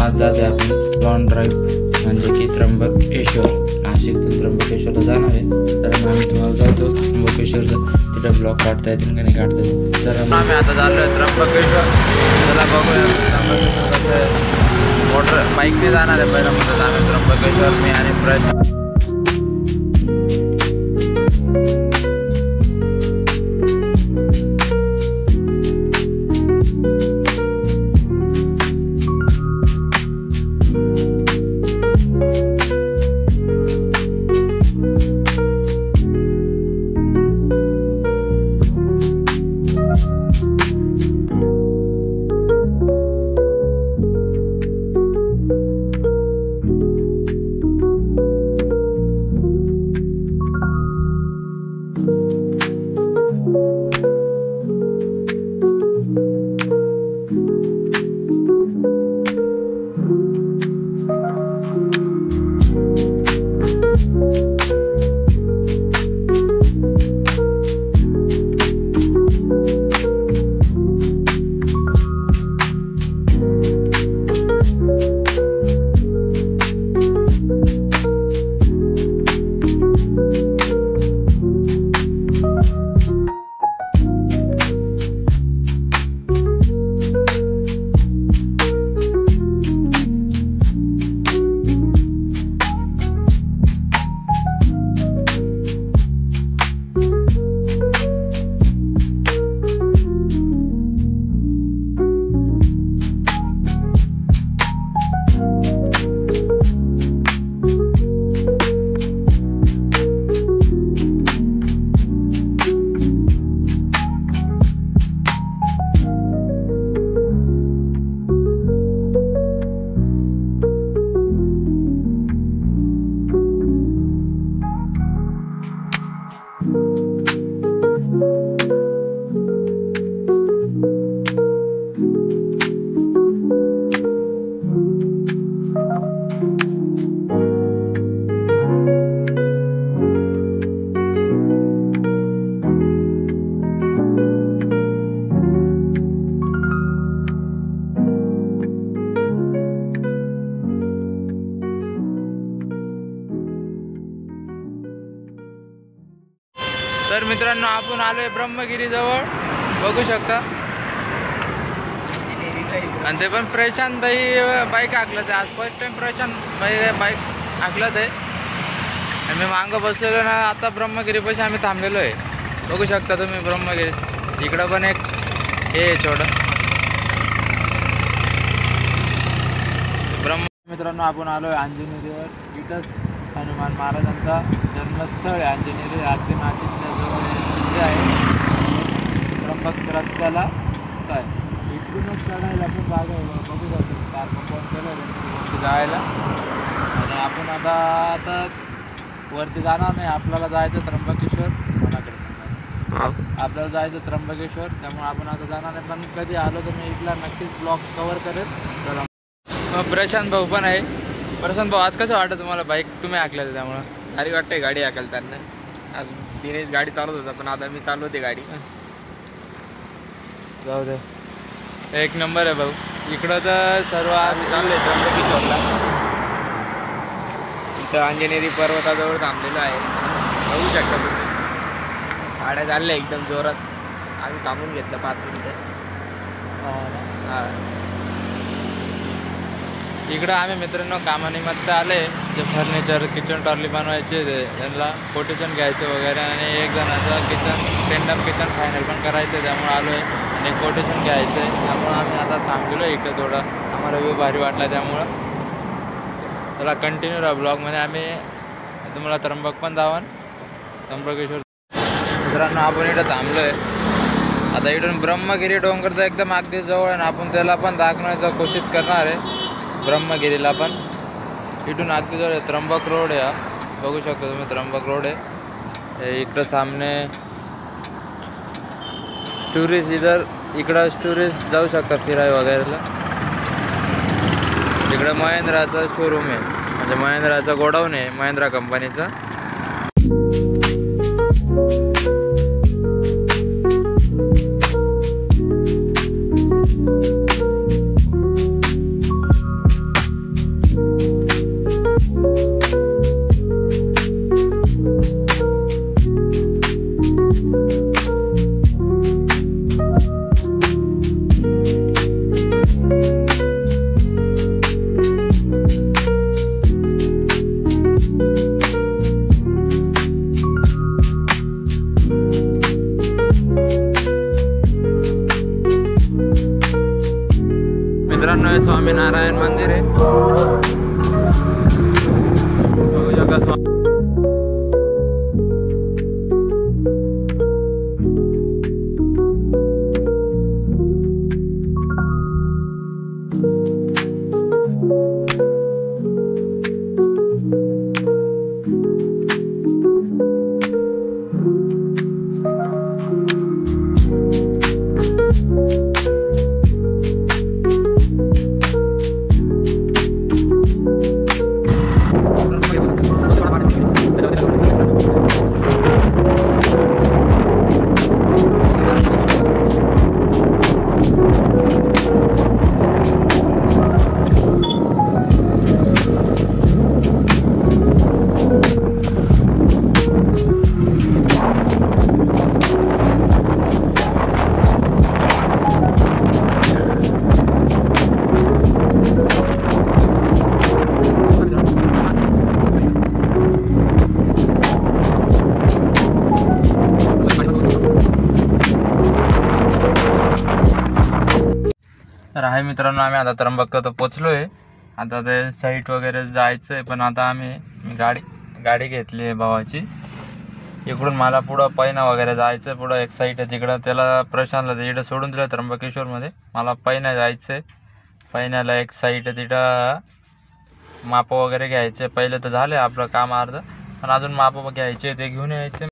आज जाते आपण लॉंग ड्राईव्ह म्हणजे की त्र्यंबकेश्वर, नाशिकतून त्र्यंबकेश्वरला जाणार आहे. तर आम्ही तुम्हाला जातो त्र्यंबकेश्वरचा, तिथं ब्लॉग काढता येतील का नाही काढता येतील. तर आम्ही आता चाललो आहे त्र्यंबकेश्वर. त्याला बघूया त्र्यंबकेश्वर कसं आहे. मोटर बाईकने जाणार आहे पहिला म्हणतात आम्ही त्र्यंबकेश्वर, मी आणि प्रयत्न. तर मित्रांनो आपण आलोय ब्रह्मगिरी जवळ, बघू शकता. आणि ते पण प्रशांत भाई बाईक हाकलत आहे. आज फर्स्ट टाइम प्रशांत भाई बाईक हाकलत आहे. आणि मी मागं बसलेलो ना. आता ब्रह्मगिरीपाशी आम्ही थांबलेलो आहे, बघू शकता तुम्ही ब्रह्मगिरी. इकडं पण एक हे छोटं मित्रांनो आपण आलोय अंजनेरीवर. इथंच हनुमान महाराजांचा जन्मस्थळ आहे अंजनेरी. अगदी नाशिकच्या जवळ हे आहे. त्र्यंबक रस्त्याला काय इकडूनच चढायला पण जागा आहे, बघू शकतो. कार कंपाऊंड केलं वरती जायला. आणि आपण आता वरती जाणार नाही. आपल्याला जायचं त्र्यंबकेश्वर. कोणाकडे आपल्याला जायचं त्र्यंबकेश्वर, त्यामुळे आपण आता जाणार नाही. पण कधी आलो तर मी इथला नक्कीच ब्लॉग कवर करेल. तर प्रशांत भाऊ पण आहे. प्रशांत भाऊ आज कसं वाटतं तुम्हाला बाईक तुम्ही हाकलं त्यामुळं? भारी वाटतंय गाडी हाकल त्यांना. आज दिनेश गाडी चालवत होता पण आता मी चालवते गाडी. जाऊ दे, एक नंबर आहे भाऊ. इकडं तर सर्व आम्ही चाललोय त्र्यंबकेश्वरला. इथं अंजनेरी पर्वताजवळ थांबलेलो आहे, बघू शकता तुम्ही. गाड्या चालल्या एकदम जोरात. आम्ही थांबून घेतलं 5 मिनिटं. हां, इकडं आम्ही मित्रांनो कामानिमित्त आले. जे फर्निचर किचन ट्रॉली बनवायचे त्यांना कोटेशन घ्यायचं वगैरे. आणि एक जणाचं किचन टेंडर किचन फायनल पण करायचं, त्यामुळे आलो आहे. आणि कोटेशन घ्यायचं आहे, त्यामुळं आम्ही आता थांबलेलो इकडं. थोडं आम्हाला व्यू भारी वाटला, त्यामुळं त्याला कंटिन्यू राहा ब्लॉगमध्ये. आम्ही तुम्हाला त्र्यंबक पण जावं, त्र्यंबकेश्वर. मित्रांनो आपण इथं थांबलो आहे. आता इथून ब्रह्मगिरी डोंगरचा एकदम अगदी जवळ आहे. आपण त्याला पण दाखवण्याचा कोशिश करणार आहे. ब्रह्मगिरीला पण इथून अगदी जवळ आहे. त्र्यंबक रोड आहे हा, बघू शकता तुम्ही. त्र्यंबक रोड आहे. इकडं सामने टुरिस्ट इकडं टुरिस्ट जाऊ शकता फिराय वगैरेला. इकडं महिंद्राचं शोरूम आहे, म्हणजे महिंद्राचं गोडाऊन आहे महिंद्रा कंपनीचं. मित्रांनो हे स्वामीनारायण मंदिर आहे, बघू शकता. तर आहे मित्रांनो, आम्ही आता त्र्यंबकला पोचलो आहे. आता ते साईट वगैरे जायचं आहे, पण आता आम्ही गाडी घेतली आहे भावाची. इकडून मला पुढं पैना वगैरे जायचं आहे. पुढं एक साईट आहे तिकडं, त्याला प्रशांतला तिकडं सोडून दिलं त्र्यंबकेश्वरमध्ये. मला पैना जायचं आहे. पैण्याला एक साईट आहे, तिथं माप वगैरे घ्यायचे. पहिले तर झाले आपलं काम अर्ध, पण अजून माप घ्यायचे ते घेऊन यायचे.